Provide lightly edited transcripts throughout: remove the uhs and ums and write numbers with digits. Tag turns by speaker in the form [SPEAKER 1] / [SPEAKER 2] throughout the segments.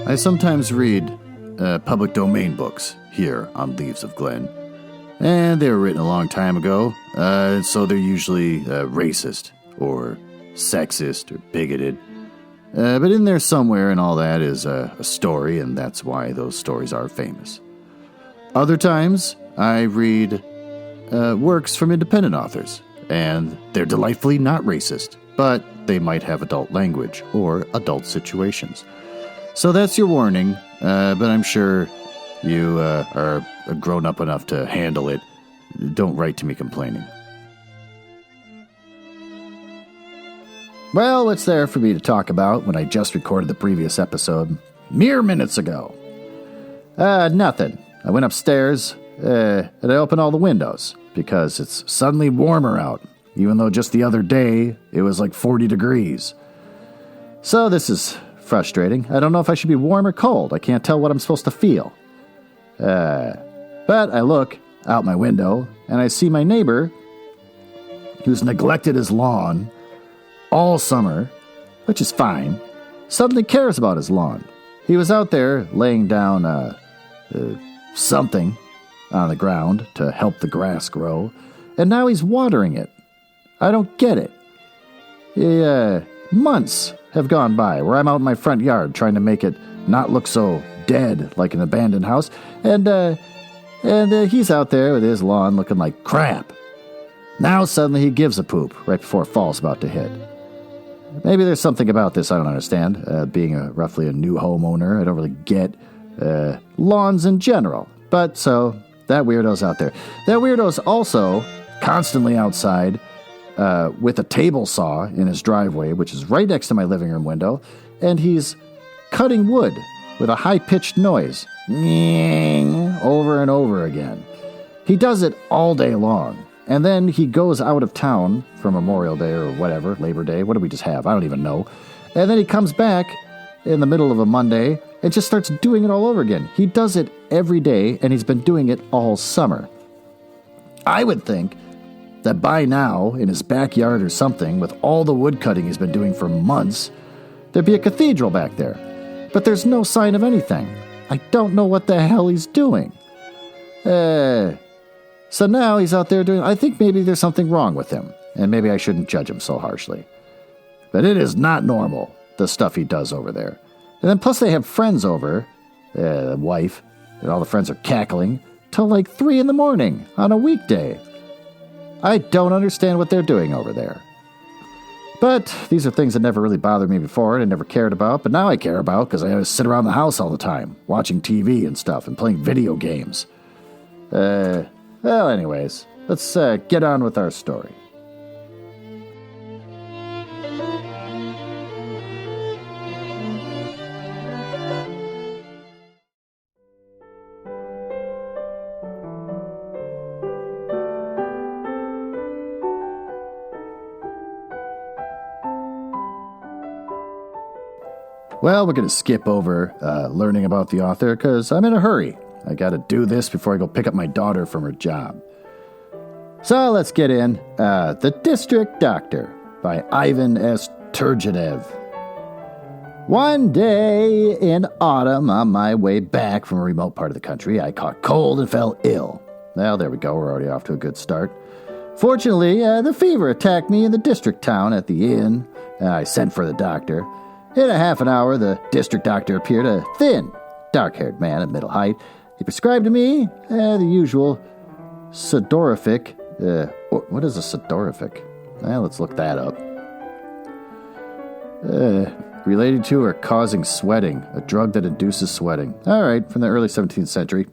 [SPEAKER 1] I sometimes read public domain books here on Leaves of Glen, and they were written a long time ago, so they're usually racist or sexist or bigoted. But in there somewhere and all that is a story, and that's why those stories are famous. Other times, I read works from independent authors, and they're delightfully not racist, but they might have adult language or adult situations. So that's your warning, but I'm sure you are grown up enough to handle it. Don't write to me complaining. Well, what's there for me to talk about when I just recorded the previous episode mere minutes ago? Nothing. I went upstairs and I opened all the windows because it's suddenly warmer out, even though just the other day it was like 40 degrees. So this is frustrating. I don't know if I should be warm or cold. I can't tell what I'm supposed to feel. But I look out my window and I see my neighbor who's neglected his lawn all summer, which is fine, suddenly cares about his lawn. He was out there laying down something on the ground to help the grass grow, and now he's watering it. I don't get it. Months have gone by where I'm out in my front yard trying to make it not look so dead like an abandoned house, and he's out there with his lawn looking like crap. Now suddenly he gives a poop right before fall's about to hit. Maybe there's something about this I don't understand. Being roughly a new homeowner, I don't really get lawns in general. But so, that weirdo's out there. That weirdo's also constantly outside with a table saw in his driveway, which is right next to my living room window, and he's cutting wood with a high-pitched noise, over and over again. He does it all day long. And then he goes out of town for Memorial Day or whatever, Labor Day. What do we just have? I don't even know. And then he comes back in the middle of a Monday and just starts doing it all over again. He does it every day, and he's been doing it all summer. I would think that by now, in his backyard or something, with all the wood cutting he's been doing for months, there'd be a cathedral back there. But there's no sign of anything. I don't know what the hell he's doing. So now he's out there doing... I think maybe there's something wrong with him, and maybe I shouldn't judge him so harshly. But it is not normal, the stuff he does over there. And then plus they have friends over, the wife, and all the friends are cackling, till like 3 in the morning on a weekday. I don't understand what they're doing over there. But these are things that never really bothered me before and I never cared about, but now I care about because I always sit around the house all the time, watching TV and stuff and playing video games. Well, anyways, let's get on with our story. Well, we're going to skip over learning about the author because I'm in a hurry. I got to do this before I go pick up my daughter from her job. So let's get in. The District Doctor by Ivan S. Turgenev. One day in autumn, on my way back from a remote part of the country, I caught cold and fell ill. Well, there we go. We're already off to a good start. Fortunately, the fever attacked me in the district town at the inn. I sent for the doctor. In a half an hour, the district doctor appeared, a thin, dark-haired man of middle height. He prescribed to me the usual sudorific. What is a sudorific? Well, let's look that up. Related to or causing sweating, a drug that induces sweating. All right, from the early 17th century.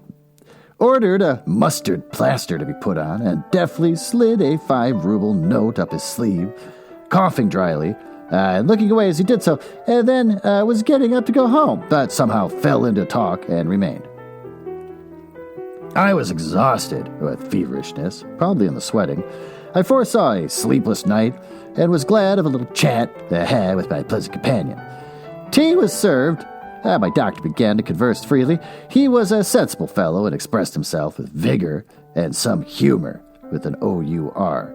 [SPEAKER 1] Ordered a mustard plaster to be put on and deftly slid a 5-ruble note up his sleeve, coughing dryly. And looking away as he did so, and then was getting up to go home, but somehow fell into talk and remained. I was exhausted with feverishness, probably in the sweating. I foresaw a sleepless night, and was glad of a little chat I had with my pleasant companion. Tea was served. My doctor began to converse freely. He was a sensible fellow and expressed himself with vigor and some humor with an O-U-R.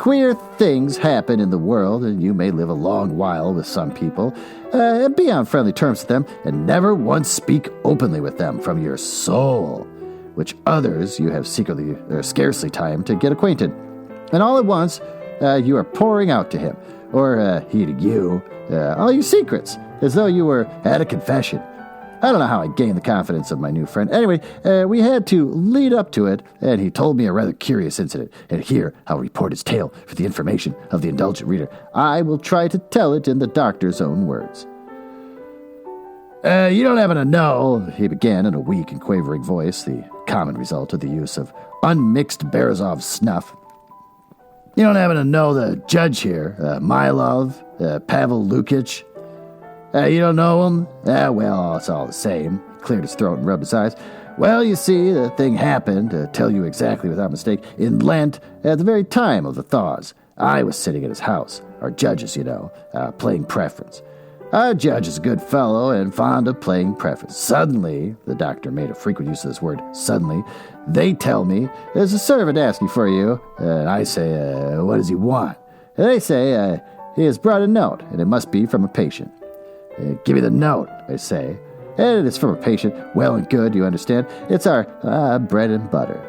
[SPEAKER 1] queer things happen in the world, and you may live a long while with some people, and be on friendly terms with them, and never once speak openly with them from your soul, which others you have secretly or scarcely time to get acquainted. And all at once, you are pouring out to him, or he to you, all your secrets, as though you were at a confession. I don't know how I gained the confidence of my new friend. Anyway, we had to lead up to it, and he told me a rather curious incident. And here I'll report his tale for the information of the indulgent reader. I will try to tell it in the doctor's own words. You don't happen to know, he began in a weak and quavering voice, the common result of the use of unmixed Berezov snuff. You don't happen to know the judge here, Mylov, Pavel Lukich? You don't know him? Well, it's all the same. He cleared his throat and rubbed his eyes. Well, you see, the thing happened, to tell you exactly without mistake, in Lent, at the very time of the thaws. I was sitting at his house, our judges, playing preference. Our judge is a good fellow and fond of playing preference. Suddenly, the doctor made a frequent use of this word, suddenly, they tell me, there's a servant asking for you. And I say, what does he want? And they say, he has brought a note, and it must be from a patient. Give me the note, I say. And it's from a patient. Well and good, you understand. It's our bread and butter.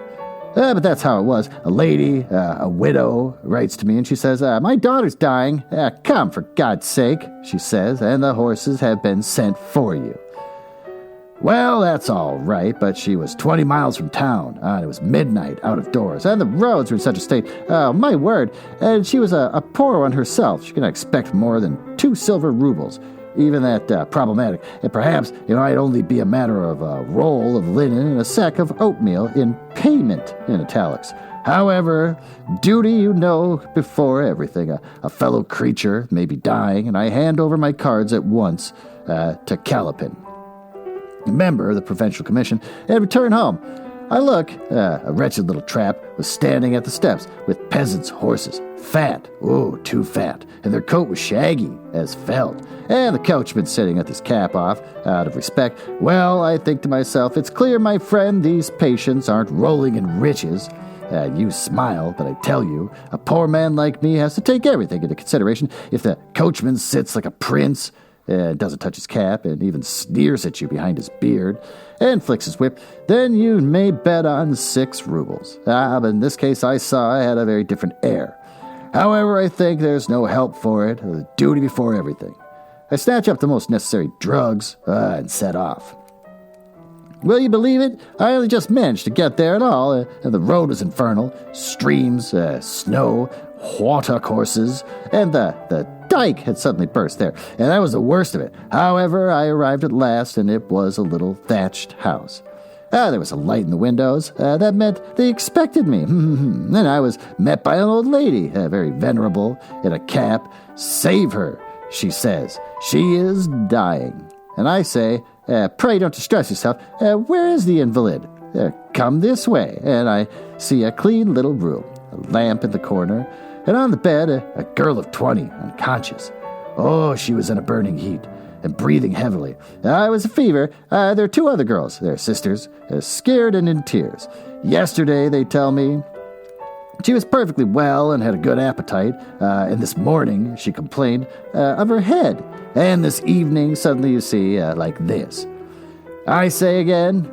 [SPEAKER 1] But that's how it was. A lady, a widow, writes to me, and she says, my daughter's dying. Come, for God's sake, she says, and the horses have been sent for you. Well, that's all right, but she was 20 miles from town. It was midnight, out of doors, and the roads were in such a state. My word, and she was a poor one herself. She could not expect more than 2 silver rubles. Even that problematic. And perhaps, I'd only be a matter of a roll of linen and a sack of oatmeal in payment, in italics. However, duty, before everything. A fellow creature may be dying, and I hand over my cards at once to Kalipin, a member of the Provincial Commission, and return home. I look, a wretched little trap was standing at the steps with peasants' horses, fat, too fat, and their coat was shaggy as felt, and the coachman sitting with his cap off, out of respect. Well, I think to myself, it's clear, my friend, these patients aren't rolling in riches. You smile, but I tell you, a poor man like me has to take everything into consideration. If the coachman sits like a prince, doesn't touch his cap, and even sneers at you behind his beard, and flicks his whip, then you may bet on 6 rubles. But in this case I saw I had a very different air. However, I think there's no help for it, duty before everything. I snatch up the most necessary drugs, and set off. Will you believe it? I only just managed to get there at all, and the road was infernal. Streams, snow, water courses, and the dike had suddenly burst there, and that was the worst of it. However, I arrived at last, and it was a little thatched house. There was a light in the windows. That meant they expected me. And I was met by an old lady, very venerable, in a cap. Save her, she says. She is dying. And I say, pray don't distress yourself. Where is the invalid? Come this way. And I see a clean little room, a lamp in the corner, and on the bed, a girl of 20, unconscious. Oh, she was in a burning heat and breathing heavily. It was a fever. There are 2 other girls, they're sisters, scared and in tears. Yesterday, they tell me, she was perfectly well and had a good appetite. And this morning, she complained of her head. And this evening, suddenly you see, like this. I say again,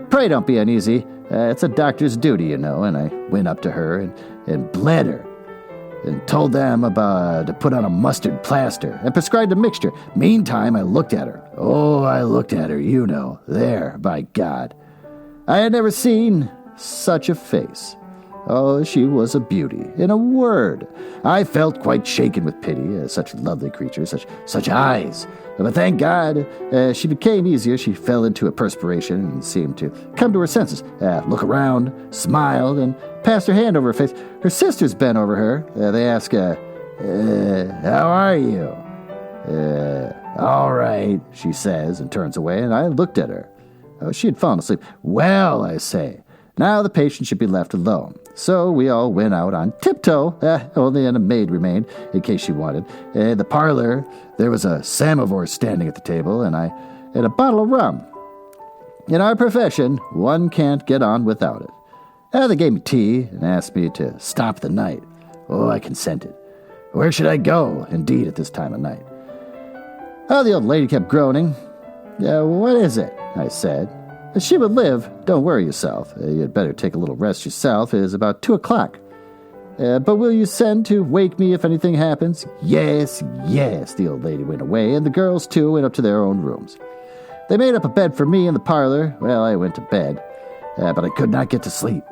[SPEAKER 1] pray don't be uneasy. It's a doctor's duty, And I went up to her and bled her, and told them to put on a mustard plaster, and prescribed a mixture. Meantime, I looked at her. I looked at her, there, by God. I had never seen such a face. She was a beauty. In a word, I felt quite shaken with pity. Such a lovely creature, such eyes. But thank God, she became easier. She fell into a perspiration and seemed to come to her senses. Look around, smiled, and passed her hand over her face. Her sisters bent over her. They ask, how are you? All right, she says, and turns away, and I looked at her. She had fallen asleep. Well, I say, now the patient should be left alone. So we all went out on tiptoe, only a maid remained, in case she wanted. In the parlor, there was a samovar standing at the table, and a bottle of rum. In our profession, one can't get on without it. They gave me tea and asked me to stop the night. Oh, I consented. Where should I go, indeed, at this time of night? Oh, the old lady kept groaning. What is it? I said. She would live. Don't worry yourself. You'd better take a little rest yourself. It is about 2 o'clock. But will you send to wake me if anything happens? Yes. The old lady went away, and the girls, too, went up to their own rooms. They made up a bed for me in the parlor. Well, I went to bed, but I could not get to sleep.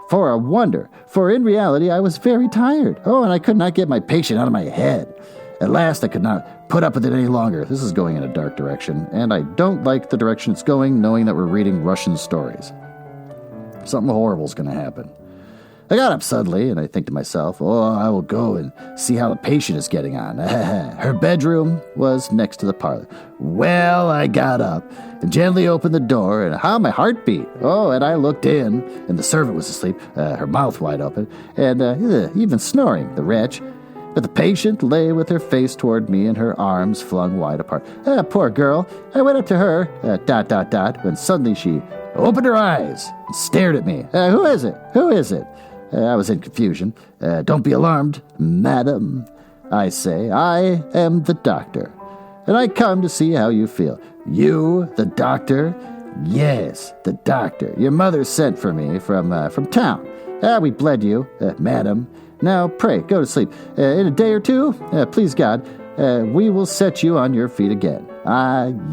[SPEAKER 1] For a wonder, for in reality I was very tired. Oh, and I could not get my patient out of my head. At last I could not put up with it any longer. This is going in a dark direction, and I don't like the direction it's going, knowing that we're reading Russian stories. Something horrible is going to happen. I got up suddenly, and I think to myself, I will go and see how the patient is getting on. Her bedroom was next to the parlor. Well, I got up and gently opened the door, and how my heart beat. Oh, and I looked in, and the servant was asleep, her mouth wide open, and even snoring, the wretch. But the patient lay with her face toward me and her arms flung wide apart. Poor girl. I went up to her, when suddenly she opened her eyes and stared at me. Who is it? Who is it? I was in confusion. Don't be alarmed, madam. I say, I am the doctor, and I come to see how you feel. You, the doctor? Yes, the doctor. Your mother sent for me from town. We bled you, madam. Now, pray, go to sleep. In a day or two, please God, we will set you on your feet again.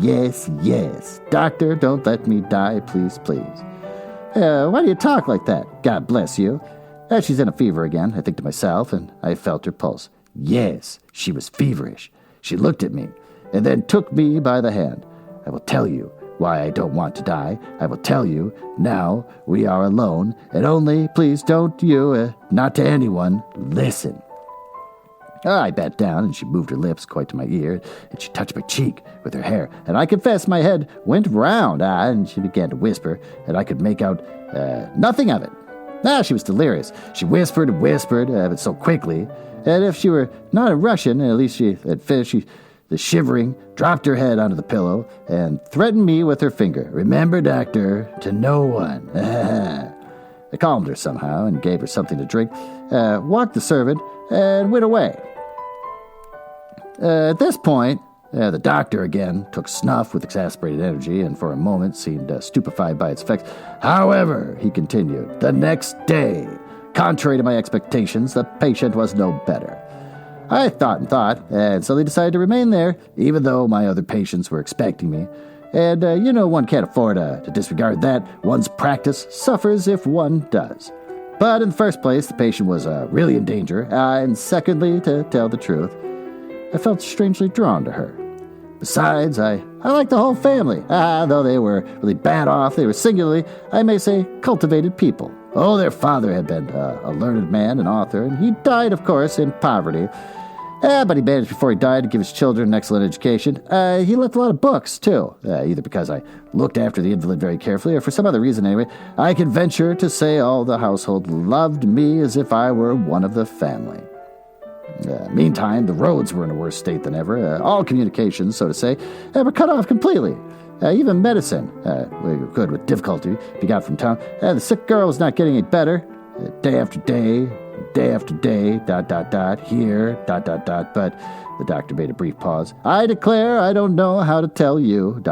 [SPEAKER 1] Yes. Doctor, don't let me die, please. Why do you talk like that? God bless you. She's in a fever again, I think to myself, and I felt her pulse. Yes, she was feverish. She looked at me, and then took me by the hand. I will tell you why I don't want to die. I will tell you, now we are alone, and only, please don't you, not to anyone, listen. I bent down, and she moved her lips quite to my ear, and she touched my cheek with her hair, and I confess my head went round, and she began to whisper, and I could make out nothing of it. She was delirious. She whispered and whispered, but so quickly, and if she were not a Russian, at least she had finished, the shivering, dropped her head onto the pillow, and threatened me with her finger. Remember, doctor, to no one. I calmed her somehow, and gave her something to drink, walked the servant, and went away. At this point, the doctor again took snuff with exasperated energy, and for a moment seemed stupefied by its effects. However, he continued, the next day, contrary to my expectations, the patient was no better. I thought, and so they decided to remain there, even though my other patients were expecting me. And, one can't afford to disregard that. One's practice suffers if one does. But in the first place, the patient was really in danger, and secondly, to tell the truth, I felt strangely drawn to her. Besides, I liked the whole family. Though they were really bad off, they were singularly, I may say, cultivated people. Oh, their father had been a learned man, an author, and he died, of course, in poverty. But he managed before he died to give his children an excellent education. He left a lot of books, too, either because I looked after the invalid very carefully, or for some other reason anyway. I can venture to say all the household loved me as if I were one of the family. Meantime, the roads were in a worse state than ever. All communications, so to say, were cut off completely. Even medicine, we could with difficulty be got from town. The sick girl was not getting any better. Day after day, here, But the doctor made a brief pause. I declare I don't know how to tell you,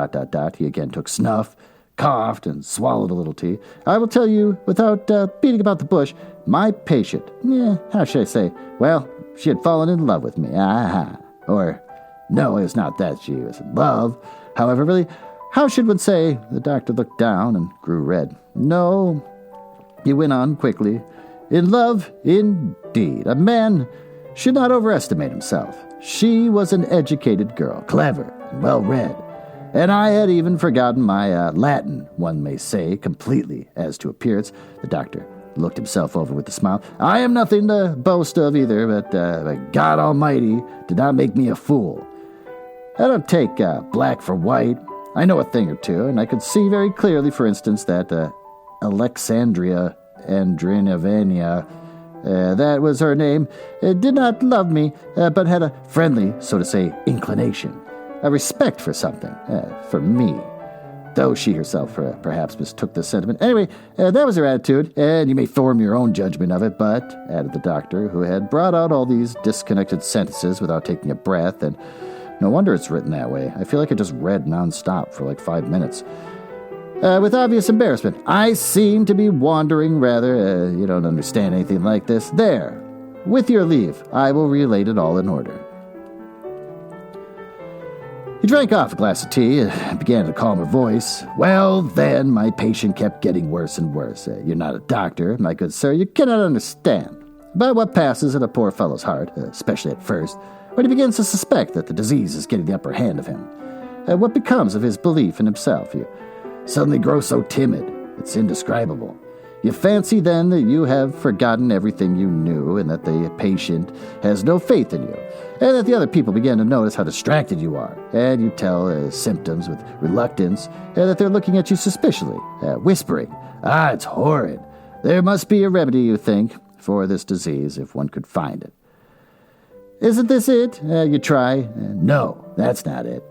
[SPEAKER 1] He again took snuff, coughed, and swallowed a little tea. I will tell you, without beating about the bush, my patient, how should I say? Well, she had fallen in love with me. Or, no, it was not that she was in love. However, really, how should one say? The doctor looked down and grew red. No, he went on quickly. In love, indeed. A man should not overestimate himself. She was an educated girl, clever and well-read. And I had even forgotten my Latin, one may say, completely as to appearance. The doctor looked himself over with a smile. I am nothing to boast of either, but God Almighty did not make me a fool. I don't take black for white. I know a thing or two, and I could see very clearly, for instance, that Alexandria Andrinovna, that was her name, did not love me, but had a friendly, so to say, inclination, a respect for something, for me. though she herself perhaps mistook this sentiment. Anyway, that was her attitude, and you may form your own judgment of it, but, added the doctor, who had brought out all these disconnected sentences without taking a breath, and no wonder it's written that way. I feel like I just read nonstop for like 5 minutes. With obvious embarrassment, I seem to be wandering rather. You don't understand anything like this. There. With your leave, I will relate it all in order. He drank off a glass of tea and began in a calmer voice. Well, then, my patient kept getting worse and worse. You're not a doctor, my good sir. You cannot understand. But what passes in a poor fellow's heart, especially at first, when he begins to suspect that the disease is getting the upper hand of him? What becomes of his belief in himself? You suddenly grow so timid. It's indescribable. You fancy then that you have forgotten everything you knew and that the patient has no faith in you, and that the other people begin to notice how distracted you are, and you tell symptoms with reluctance, and that they're looking at you suspiciously, whispering, it's horrid. There must be a remedy, you think, for this disease if one could find it. Isn't this it? You try. No, that's not it.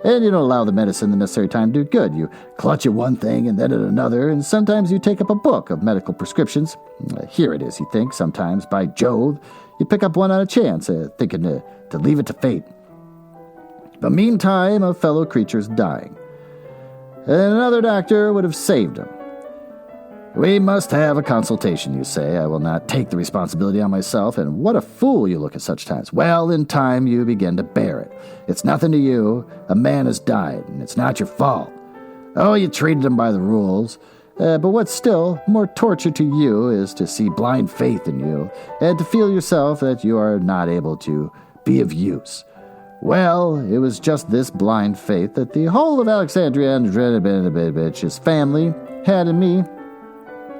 [SPEAKER 1] And you don't allow the medicine the necessary time to do good. You clutch at one thing and then at another, and sometimes you take up a book of medical prescriptions. Here it is, you think, sometimes, by Jove. You pick up one on a chance, thinking to leave it to fate. But meantime, a fellow creature's dying. And another doctor would have saved him. We must have a consultation, you say. I will not take the responsibility on myself, and what a fool you look at such times. Well, in time you begin to bear it. It's nothing to you. A man has died, and it's not your fault. Oh, you treated him by the rules. But what's still more torture to you is to see blind faith in you, and to feel yourself that you are not able to be of use. Well, it was just this blind faith that the whole of Alexandria and Andreyevich's family had in me,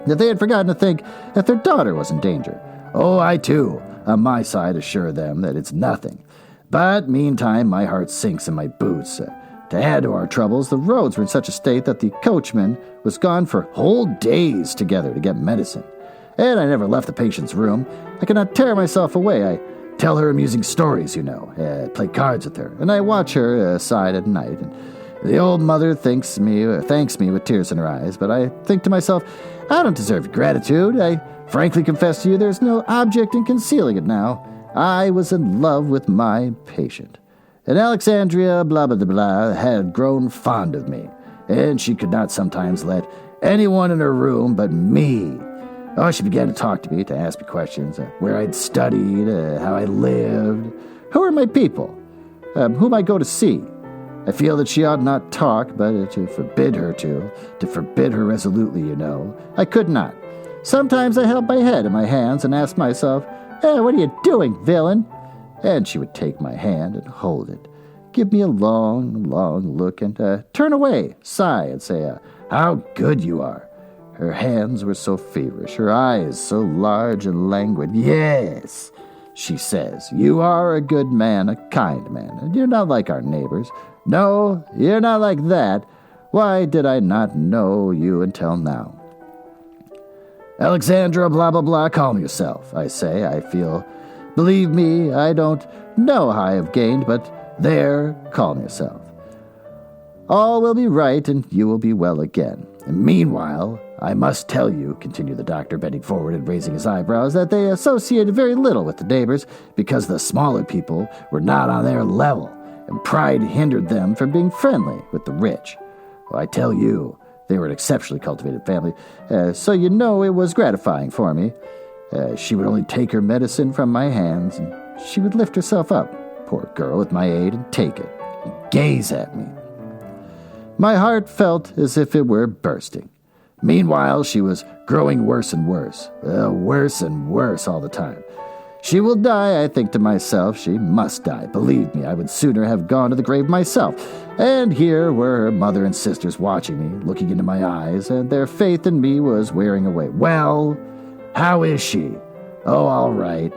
[SPEAKER 1] that they had forgotten to think that their daughter was in danger. Oh, I too, on my side, assure them that it's nothing. But meantime, my heart sinks in my boots. To add to our troubles, the roads were in such a state that the coachman was gone for whole days together to get medicine. And I never left the patient's room. I could not tear myself away. I tell her amusing stories, play cards with her, and I watch her aside at night. And the old mother thanks me with tears in her eyes, but I think to myself, I don't deserve gratitude. I frankly confess to you there's no object in concealing it now. I was in love with my patient. And Alexandria, blah, blah, blah, blah, had grown fond of me, and she could not sometimes let anyone in her room but me. Oh, she began to talk to me, to ask me questions, where I'd studied, how I lived, who are my people, whom I go to see. I feel that she ought not talk, but to forbid her resolutely, I could not. Sometimes I held my head in my hands and asked myself, what are you doing, villain? And she would take my hand and hold it, give me a long, long look, and turn away, sigh, and say, how good you are. Her hands were so feverish, her eyes so large and languid. Yes, she says, you are a good man, a kind man, and you're not like our neighbors. No, you're not like that. Why did I not know you until now? Alexandra, blah, blah, blah, calm yourself, I say. I feel, believe me, I don't know how I have gained, but there, calm yourself. All will be right, and you will be well again. And meanwhile, I must tell you, continued the doctor, bending forward and raising his eyebrows, that they associated very little with the neighbors because the smaller people were not on their level, and pride hindered them from being friendly with the rich. Well, I tell you, they were an exceptionally cultivated family, so it was gratifying for me. She would only take her medicine from my hands, and she would lift herself up, poor girl, with my aid, and take it, and gaze at me. My heart felt as if it were bursting. Meanwhile, she was growing worse and worse all the time. She will die, I think to myself. She must die. Believe me, I would sooner have gone to the grave myself. And here were her mother and sisters watching me, looking into my eyes, and their faith in me was wearing away. Well, how is she? Oh, all right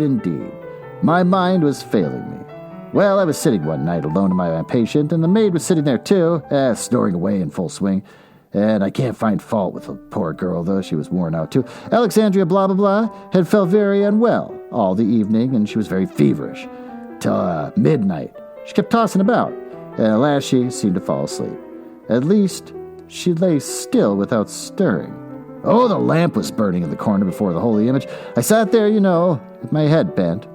[SPEAKER 1] indeed. My mind was failing me. Well, I was sitting one night alone in my patient, and the maid was sitting there too, snoring away in full swing. And I can't find fault with the poor girl, though. She was worn out, too. Alexandria, blah, blah, blah, had felt very unwell all the evening, and she was very feverish. Till midnight. She kept tossing about. and at last she seemed to fall asleep. At least, she lay still without stirring. Oh, the lamp was burning in the corner before the holy image. I sat there, with my head bent.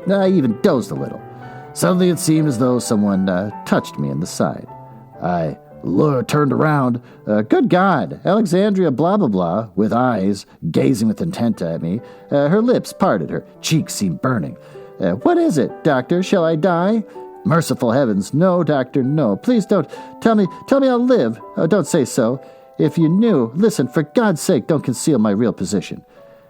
[SPEAKER 1] I even dozed a little. Suddenly it seemed as though someone touched me in the side. I turned around. Good God, Alexandria blah blah blah, with eyes gazing with intent at me. Her lips parted, her cheeks seemed burning. What is it, doctor? Shall I die? Merciful heavens, no, doctor, no. Please don't. Tell me I'll live. Oh, don't say so. If you knew, listen, for God's sake, don't conceal my real position.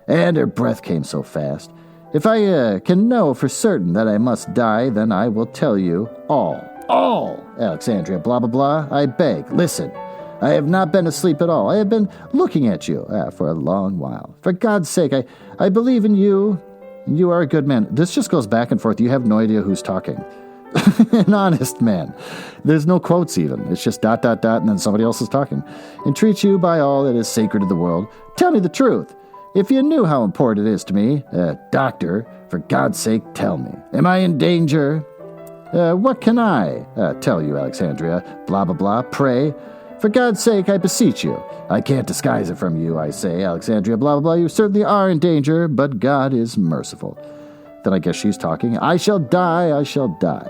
[SPEAKER 1] And her breath came so fast. If I can know for certain that I must die, then I will tell you all. All, Alexandria, blah, blah, blah. I beg, listen. I have not been asleep at all. I have been looking at you for a long while. For God's sake, I believe in you. You are a good man. This just goes back and forth. You have no idea who's talking. An honest man. There's no quotes even. It's just ... and then somebody else is talking. Entreat you by all that is sacred in the world. Tell me the truth. If you knew how important it is to me, doctor, for God's sake, tell me. Am I in danger? What can I tell you, Alexandria? Blah, blah, blah. Pray. For God's sake, I beseech you. I can't disguise it from you, I say, Alexandria, blah, blah, blah. You certainly are in danger, but God is merciful. Then I guess she's talking. I shall die, I shall die.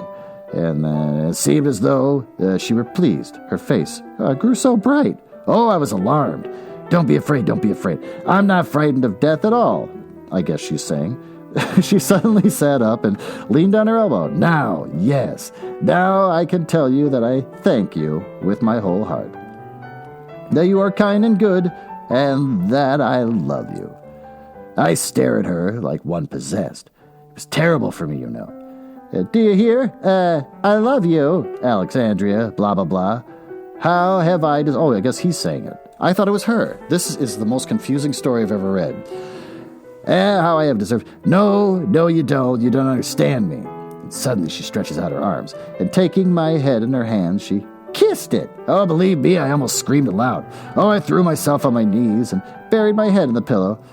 [SPEAKER 1] And it seemed as though she were pleased. Her face grew so bright. Oh, I was alarmed. Don't be afraid, don't be afraid. I'm not frightened of death at all, I guess she's saying. She suddenly sat up and leaned on her elbow. Now, yes, now I can tell you that I thank you with my whole heart. That you are kind and good, and that I love you. I stare at her like one possessed. It was terrible for me, Do you hear? I love you, Alexandria, blah, blah, blah. How have I... Oh, I guess he's saying it. I thought it was her. This is the most confusing story I've ever read. How I have deserved... No, you don't. You don't understand me. And suddenly she stretches out her arms, and taking my head in her hands, she kissed it. Oh, believe me, I almost screamed aloud. Oh, I threw myself on my knees and buried my head in the pillow.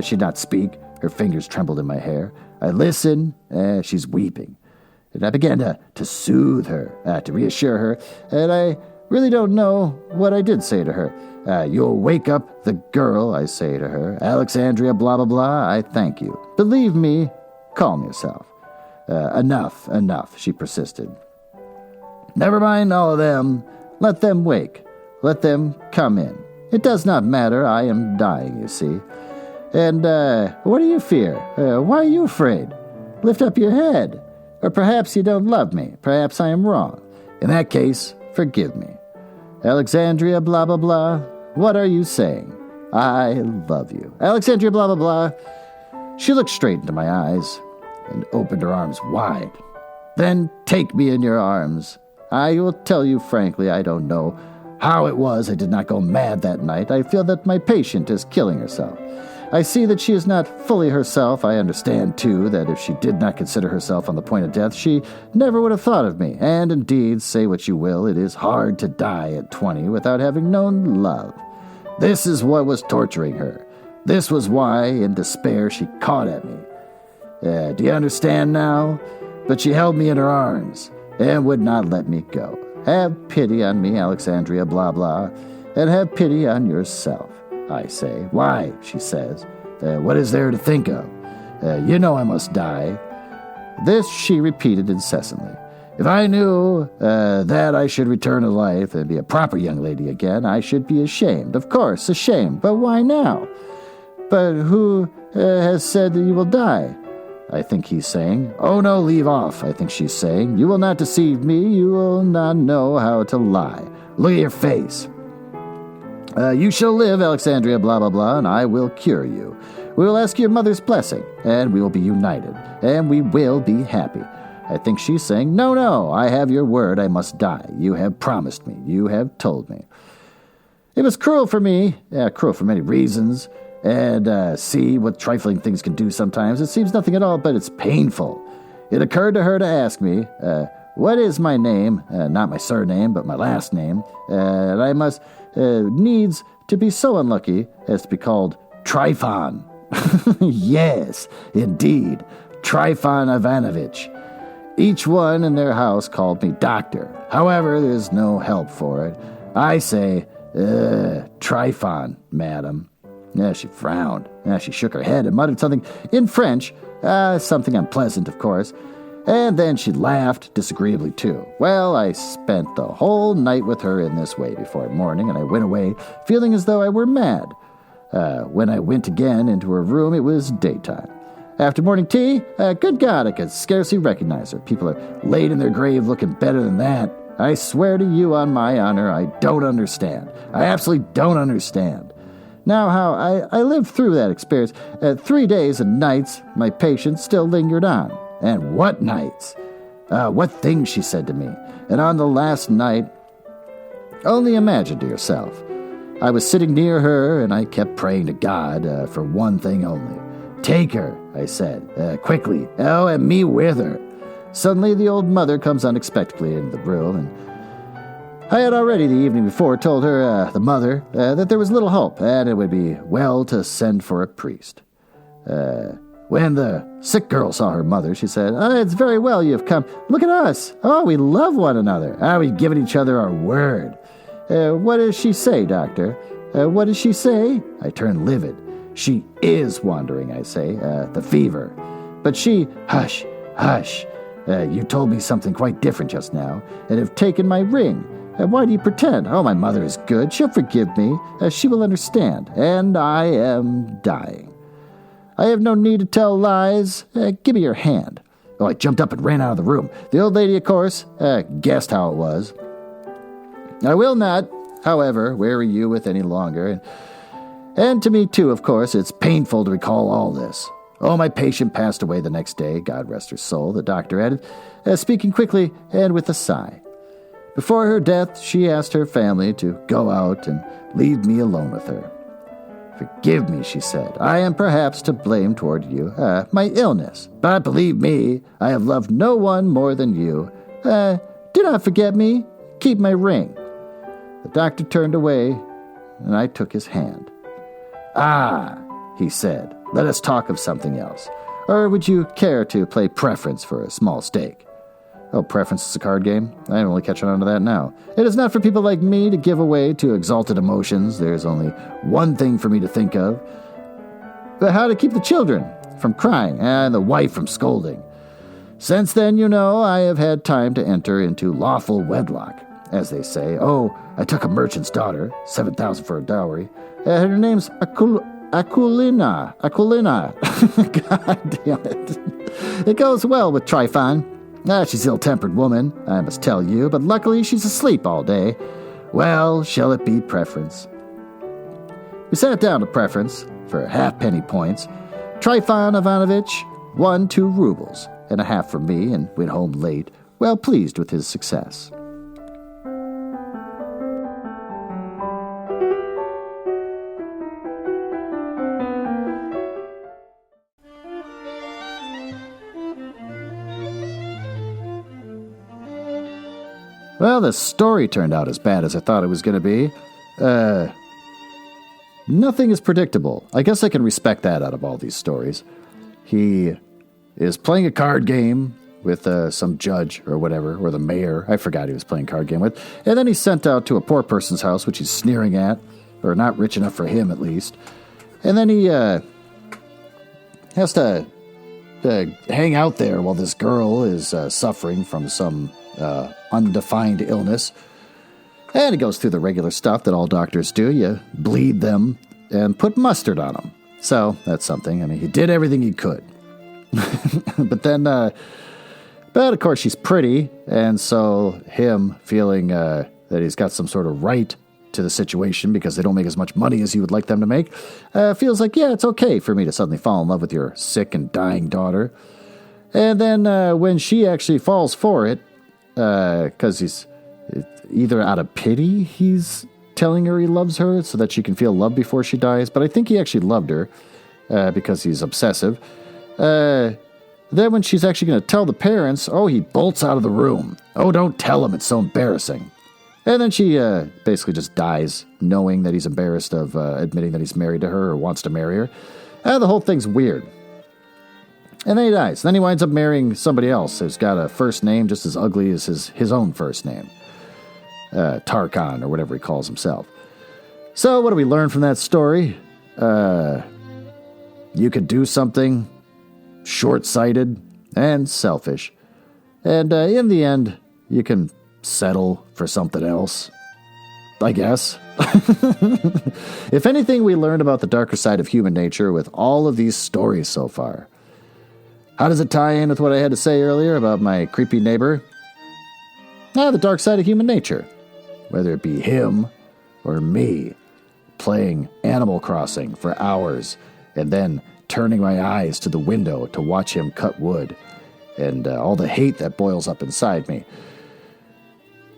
[SPEAKER 1] She did not speak. Her fingers trembled in my hair. I listened. She's weeping. And I began to soothe her, to reassure her, and I really don't know what I did say to her. You'll wake up the girl, I say to her. Alexandria, blah, blah, blah, I thank you. Believe me, calm yourself. Enough, she persisted. Never mind all of them. Let them wake. Let them come in. It does not matter. I am dying, you see. And what do you fear? Why are you afraid? Lift up your head. Or perhaps you don't love me. Perhaps I am wrong. In that case, forgive me. Alexandria, blah, blah, blah. What are you saying? I love you. Alexandria, blah, blah, blah. She looked straight into my eyes and opened her arms wide. Then take me in your arms. I will tell you frankly, I don't know how it was I did not go mad that night. I feel that my patient is killing herself. I see that she is not fully herself. I understand, too, that if she did not consider herself on the point of death, she never would have thought of me. And indeed, say what you will, it is hard to die at 20 without having known love. This is what was torturing her. This was why, in despair, she caught at me. Do you understand now? But she held me in her arms and would not let me go. Have pity on me, Alexandria, blah, blah, and have pity on yourself. I say. Why, she says. What is there to think of? You know I must die. This she repeated incessantly. If I knew that I should return to life and be a proper young lady again, I should be ashamed. Of course, ashamed. But why now? But who has said that you will die? I think he's saying. Oh, no, leave off, I think she's saying. You will not deceive me. You will not know how to lie. Look at your face. You shall live, Alexandria, blah, blah, blah, and I will cure you. We will ask your mother's blessing, and we will be united, and we will be happy. I think she's saying, No, I have your word, I must die. You have promised me. You have told me. It was cruel for me, cruel for many reasons, and see what trifling things can do sometimes. It seems nothing at all, but it's painful. It occurred to her to ask me, what is my name? Not my surname, but my last name. And I must needs to be so unlucky as to be called Trifon. Yes, indeed, Trifon Ivanovich. Each one in their house called me doctor. However, there's no help for it. I say, Trifon, madam. Yeah, she frowned. Yeah, she shook her head and muttered something in French, something unpleasant, of course. And then she laughed disagreeably, too. Well, I spent the whole night with her in this way before morning, and I went away feeling as though I were mad. When I went again into her room, it was daytime. After morning tea, good God, I could scarcely recognize her. People are laid in their grave looking better than that. I swear to you on my honor, I don't understand. I absolutely don't understand. Now, how I lived through that experience. 3 days and nights, my patient still lingered on. And what nights? What things she said to me. And on the last night, only imagine to yourself. I was sitting near her, and I kept praying to God for one thing only. Take her, I said, quickly. Oh, and me with her. Suddenly, the old mother comes unexpectedly into the room, and I had already the evening before told her, the mother, that there was little hope, and it would be well to send for a priest. When the sick girl saw her mother, she said, it's very well you have come. Look at us. Oh, we love one another. We've given each other our word. What does she say, doctor? What does she say? I turn livid. She is wandering, I say, the fever. But she, hush, hush. You told me something quite different just now, and have taken my ring. Why do you pretend? Oh, my mother is good. She'll forgive me. She will understand. And I am dying. I have no need to tell lies. Give me your hand. Oh, I jumped up and ran out of the room. The old lady, of course, guessed how it was. I will not, however, weary you with any longer. And to me, too, of course, it's painful to recall all this. Oh, my patient passed away the next day, God rest her soul, the doctor added, speaking quickly and with a sigh. Before her death, she asked her family to go out and leave me alone with her. Forgive me, she said. I am perhaps to blame toward you, my illness. But believe me, I have loved no one more than you. Do not forget me. Keep my ring. The doctor turned away, and I took his hand. Ah, he said, let us talk of something else. Or would you care to play preference for a small stake? Oh, preference is a card game? I'm only catching on to that now. It is not for people like me to give away to exalted emotions. There's only one thing for me to think of. But how to keep the children from crying and the wife from scolding. Since then, you know, I have had time to enter into lawful wedlock, as they say. Oh, I took a merchant's daughter, 7,000 for a dowry. Her name's Aquilina. God damn it. It goes well with Trifon. She's an ill-tempered woman, I must tell you, but luckily she's asleep all day. Well, shall it be preference? We sat down to preference for halfpenny points. Trifon Ivanovich won 2 rubles and a half from me and went home late, well pleased with his success. Well, the story turned out as bad as I thought it was going to be. Nothing is predictable. I guess I can respect that out of all these stories. He is playing a card game with some judge or whatever, or the mayor. I forgot he was playing a card game with. And then he's sent out to a poor person's house, which he's sneering at, or not rich enough for him at least. And then he has to hang out there while this girl is suffering from some undefined illness. And he goes through the regular stuff that all doctors do. You bleed them and put mustard on them. So that's something. I mean, he did everything he could. But then, but of course she's pretty. And so him feeling that he's got some sort of right to the situation because they don't make as much money as he would like them to make, feels like, yeah, it's okay for me to suddenly fall in love with your sick and dying daughter. And then when she actually falls for it, because he's either out of pity, he's telling her he loves her so that she can feel love before she dies. But I think he actually loved her because he's obsessive. Then when she's actually going to tell the parents, he bolts out of the room. Oh, don't tell him. It's so embarrassing. And then she basically just dies knowing that he's embarrassed of admitting that he's married to her or wants to marry her. The whole thing's weird. And then he dies. Then he winds up marrying somebody else who's got a first name just as ugly as his own first name. Tarkon, or whatever he calls himself. So what do we learn from that story? You could do something short-sighted and selfish. And in the end, you can settle for something else, I guess. If anything, we learned about the darker side of human nature with all of these stories so far. How does it tie in with what I had to say earlier about my creepy neighbor? The dark side of human nature. Whether it be him or me, playing Animal Crossing for hours and then turning my eyes to the window to watch him cut wood, and all the hate that boils up inside me.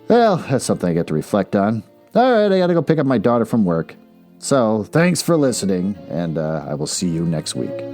[SPEAKER 1] Well, that's something I get to reflect on. All right, I gotta go pick up my daughter from work. So, thanks for listening, and I will see you next week.